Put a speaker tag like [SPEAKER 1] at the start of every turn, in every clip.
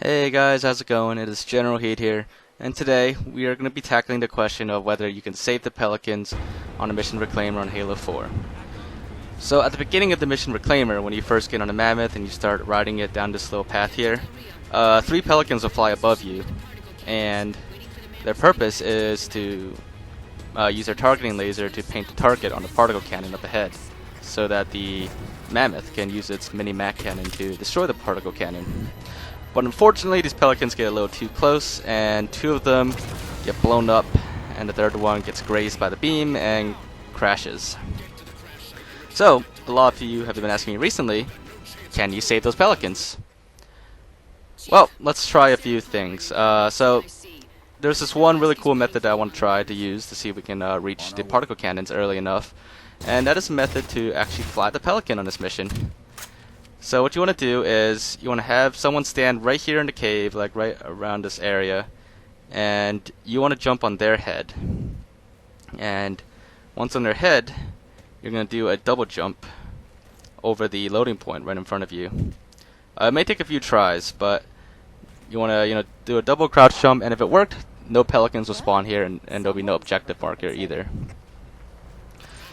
[SPEAKER 1] Hey guys, how's it going? It is Generalkidd here, and today we are going to be tackling the question of whether you can save the Pelicans on a Mission Reclaimer on Halo 4. So at the beginning of the Mission Reclaimer, when you first get on a Mammoth and you start riding it down this little path here, 3 Pelicans will fly above you, and their purpose is to use their targeting laser to paint the target on the particle cannon up ahead, so that the Mammoth can use its mini Mac cannon to destroy the particle cannon. But unfortunately, these Pelicans get a little too close, and 2 of them get blown up, and the 3rd one gets grazed by the beam and crashes. So, a lot of you have been asking me recently, can you save those Pelicans? Well, let's try a few things. So, there's this one really cool method that I want to try to use to see if we can reach the particle cannons early enough, and that is a method to actually fly the Pelican on this mission. So what you want to do is you want to have someone stand right here in the cave, like right around this area, and you want to jump on their head. And once on their head, you're going to do a double jump over the loading point right in front of you. It may take a few tries, but you want to do a double crouch jump, and if it worked, no Pelicans will spawn here, and there'll be no objective marker either.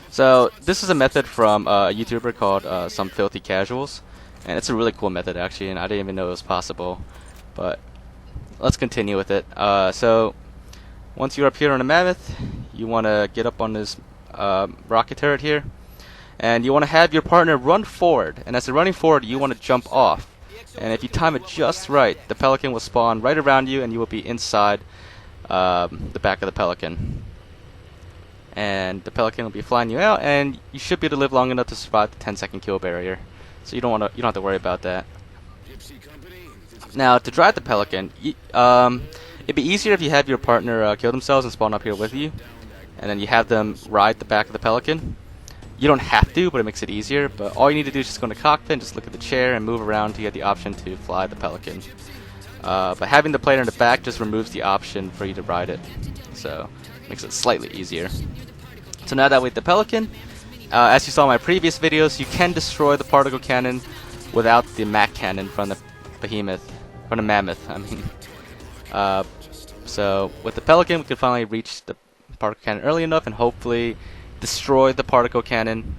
[SPEAKER 1] So this is a method from a YouTuber called Some Filthy Casuals. And it's a really cool method actually, and I didn't even know it was possible. But let's continue with it. So once you're up here on a Mammoth, you want to get up on this rocket turret here, and you want to have your partner run forward. And as they're running forward, you want to jump off. And if you time it just right, the Pelican will spawn right around you, and you will be inside the back of the Pelican. And the Pelican will be flying you out, and you should be able to live long enough to survive the 10-second kill barrier. So you don't have to worry about that. Now to drive the Pelican, it'd be easier if you have your partner kill themselves and spawn up here with you, and then you have them ride the back of the Pelican. You don't have to, but it makes it easier. But all you need to do is just go in the cockpit and just look at the chair and move around to get the option to fly the Pelican. But having the player in the back just removes the option for you to ride it, so it makes it slightly easier. So now that with the Pelican, as you saw in my previous videos, you can destroy the particle cannon without the Mac cannon from the Mammoth. I mean, so with the Pelican, we can finally reach the particle cannon early enough and hopefully destroy the particle cannon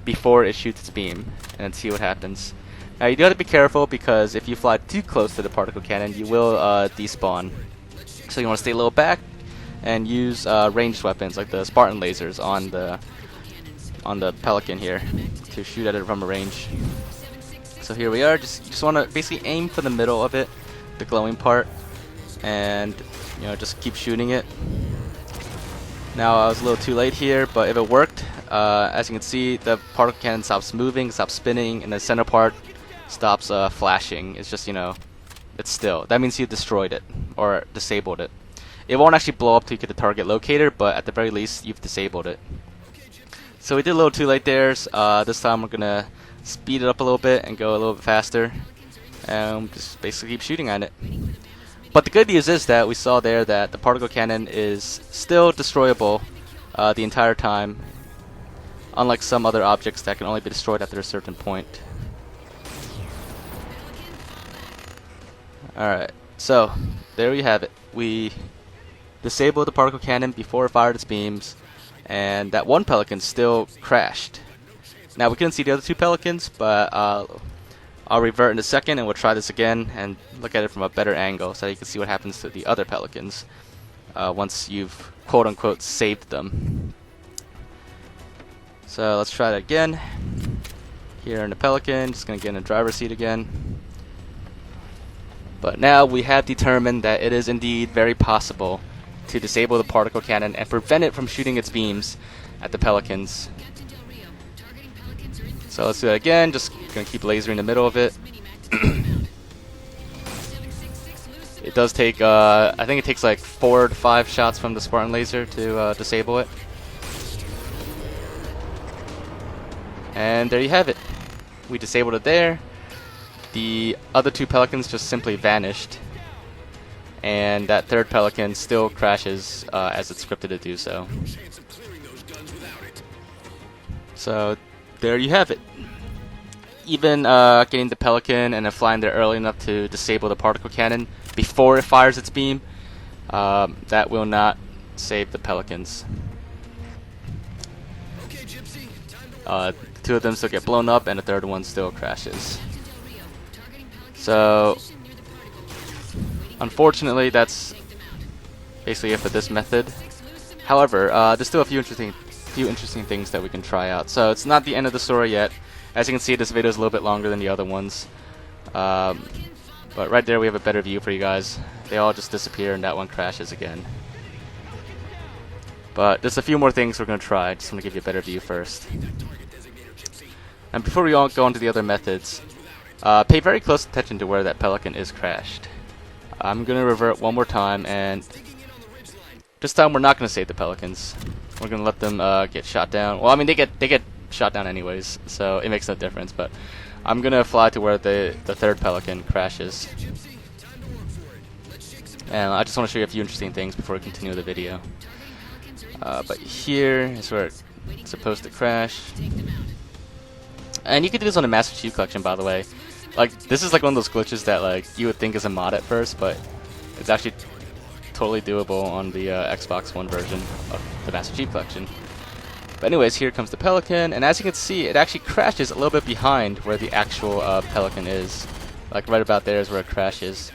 [SPEAKER 1] before it shoots its beam, and see what happens. Now you do have to be careful, because if you fly too close to the particle cannon, you will despawn. So you want to stay a little back and use ranged weapons like the Spartan lasers on the Pelican here to shoot at it from a range. So here we are. You just want to basically aim for the middle of it, the glowing part, and just keep shooting it. Now I was a little too late here, but if it worked, as you can see, the particle cannon stops moving, stops spinning, and the center part stops flashing. It's just it's still. That means you destroyed it or disabled it. It won't actually blow up till you get the target locator, but at the very least you've disabled it. So we did a little too late there. This time we're gonna speed it up a little bit and go a little bit faster, and just basically keep shooting at it. But the good news is that we saw there that the particle cannon is still destroyable the entire time, unlike some other objects that can only be destroyed after a certain point. Alright, so there we have it. We disabled the particle cannon before it fired its beams, and that one Pelican still crashed. Now we couldn't see the other 2 Pelicans, but I'll revert in a second and we'll try this again and look at it from a better angle so that you can see what happens to the other Pelicans once you've quote-unquote saved them. So let's try that again. Here in the Pelican, just going to get in the driver's seat again. But now we have determined that it is indeed very possible to disable the particle cannon and prevent it from shooting its beams at the Pelicans. So let's do that again. Just gonna keep lasering the middle of it. It does take, I think it takes like 4 to 5 shots from the Spartan laser to disable it. And there you have it. We disabled it there. The other 2 Pelicans just simply vanished, and that 3rd Pelican still crashes as it's scripted to do so. So there you have it. even getting the Pelican and then flying there early enough to disable the particle cannon before it fires its beam, that will not save the Pelicans. Two of them still get blown up, and the third one still crashes. So, unfortunately, that's basically it for this method. However, there's still a few interesting things that we can try out. So it's not the end of the story yet. As you can see, this video is a little bit longer than the other ones. But right there, we have a better view for you guys. They all just disappear, and that one crashes again. But there's a few more things we're going to try. I just want to give you a better view first. And before we all go on to the other methods, pay very close attention to where that Pelican is crashed. I'm going to revert one more time, and this time we're not going to save the Pelicans. We're going to let them get shot down. Well, I mean, they get shot down anyways, so it makes no difference. But I'm going to fly to where the third Pelican crashes. And I just want to show you a few interesting things before we continue the video. But here is where it's supposed to crash. And you can do this on a Master Chief Collection, by the way. Like, this is like one of those glitches that like you would think is a mod at first, but it's actually totally doable on the Xbox One version of the Master Chief Collection. But anyways, here comes the Pelican, and as you can see, it actually crashes a little bit behind where the actual Pelican is. Like right about there is where it crashes.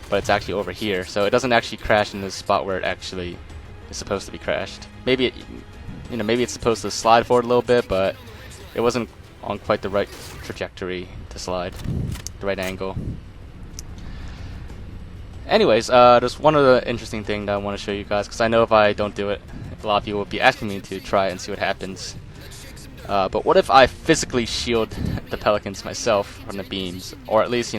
[SPEAKER 1] But it's actually over here, so it doesn't actually crash in the spot where it actually is supposed to be crashed. Maybe it, maybe it's supposed to slide forward a little bit, but it wasn't on quite the right trajectory to slide, the right angle. Anyways, there's one other interesting thing that I want to show you guys, because I know if I don't do it, a lot of you will be asking me to try it and see what happens. But what if I physically shield the Pelicans myself from the beams, or at least,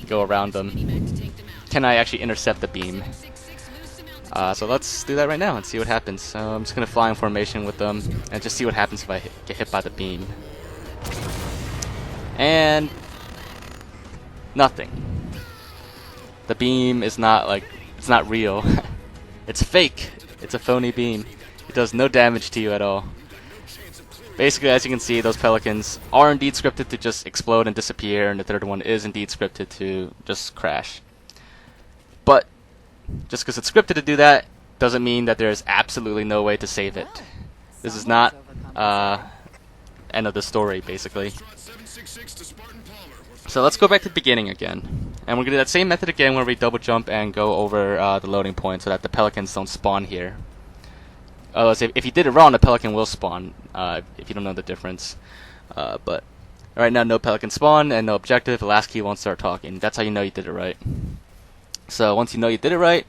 [SPEAKER 1] go around them? Can I actually intercept the beam? So let's do that right now and see what happens. So I'm just going to fly in formation with them and just see what happens if I get hit by the beam. And nothing. The beam is not it's not real. It's fake. It's a phony beam. It does no damage to you at all. Basically, as you can see, those Pelicans are indeed scripted to just explode and disappear, and the third one is indeed scripted to just crash. But just because it's scripted to do that doesn't mean that there is absolutely no way to save it. This is not end of the story, basically. So let's go back to the beginning again. And we're going to do that same method again where we double jump and go over the loading point so that the Pelicans don't spawn here. If you did it wrong, the Pelican will spawn, if you don't know the difference. But right now, no Pelican spawn and no objective. The last key won't start talking. That's how you know you did it right. So once you know you did it right,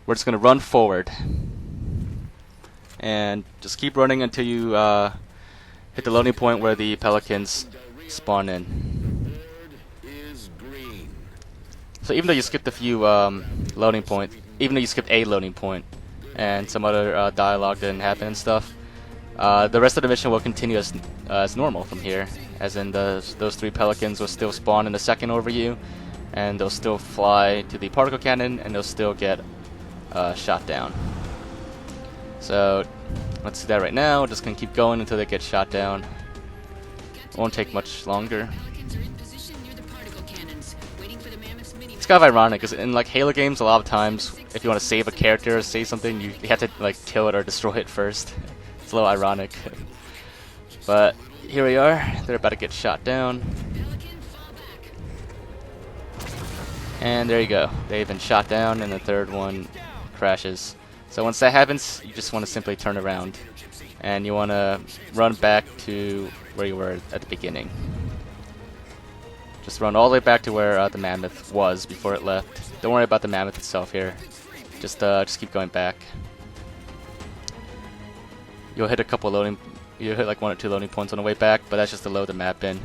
[SPEAKER 1] we're just going to run forward. And just keep running until you hit the loading point where the Pelicans spawn in. So even though you skipped a few loading points, even though you skipped a loading point, and some other dialogue didn't happen and stuff, the rest of the mission will continue as normal from here. As in, those three Pelicans will still spawn in a second over you, and they'll still fly to the particle cannon, and they'll still get shot down. So let's do that right now. We're just gonna keep going until they get shot down. Won't take much longer. It's kind of ironic because in like Halo games, a lot of times if you want to save a character or save something, you have to like kill it or destroy it first. It's a little ironic. But here we are. They're about to get shot down. And there you go. They've been shot down, and the third one crashes. So once that happens, you just want to simply turn around, and you want to run back to where you were at the beginning. Just run all the way back to where the mammoth was before it left. Don't worry about the mammoth itself here. Just keep going back. You'll hit you'll hit like 1 or 2 loading points on the way back, but that's just to load the map in.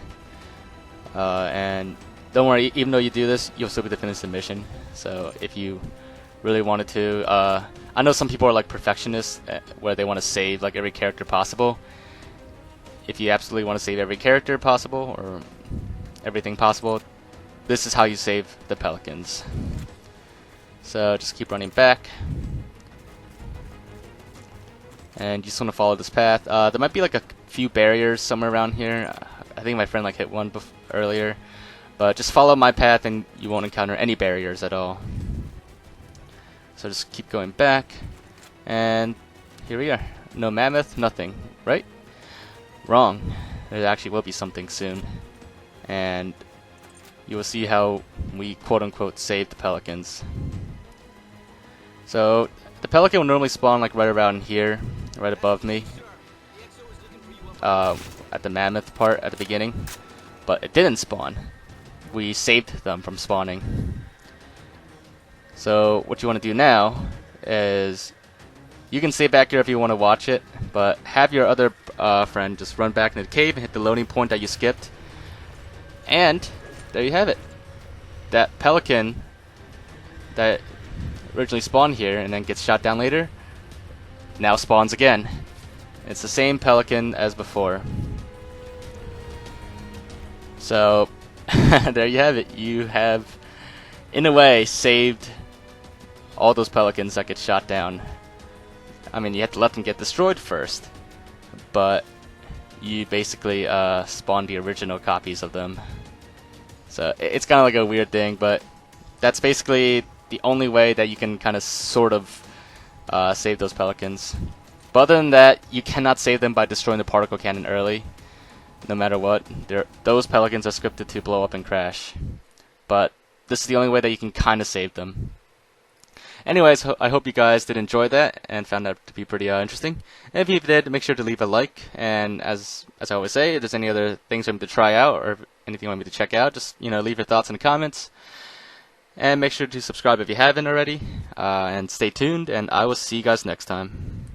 [SPEAKER 1] And don't worry, even though you do this, you'll still be able to finish the mission. So if you really wanted to, I know some people are like perfectionists where they want to save like every character possible. If you absolutely want to save every character possible or everything possible, this is how you save the Pelicans. So just keep running back, and you just want to follow this path. There might be like a few barriers somewhere around here. I I think my friend like hit one earlier. But just follow my path and you won't encounter any barriers at all. So just keep going back. And here we are. No mammoth, nothing, right? Wrong. There actually will be something soon. And you will see how we quote-unquote saved the pelicans. So the pelican will normally spawn like right around here, right above me, at the mammoth part at the beginning, but it didn't spawn. We saved them from spawning. So what you want to do now is you can stay back here if you want to watch it, but have your other friend just run back into the cave and hit the loading point that you skipped, and there you have it. That pelican that originally spawned here and then gets shot down later now spawns again. It's the same pelican as before. So there you have it. You have, in a way, saved all those pelicans that get shot down. I mean, you have to let them get destroyed first, but you basically spawned the original copies of them. So it's kind of like a weird thing, but that's basically the only way that you can kind of sort of save those pelicans. But other than that, you cannot save them by destroying the particle cannon early. No matter what, those pelicans are scripted to blow up and crash. But this is the only way that you can kind of save them. Anyways, I hope you guys did enjoy that and found that to be pretty interesting. And if you did, make sure to leave a like. And as I always say, if there's any other things you want me to try out or anything you want me to check out, just leave your thoughts in the comments. And make sure to subscribe if you haven't already. And stay tuned, and I will see you guys next time.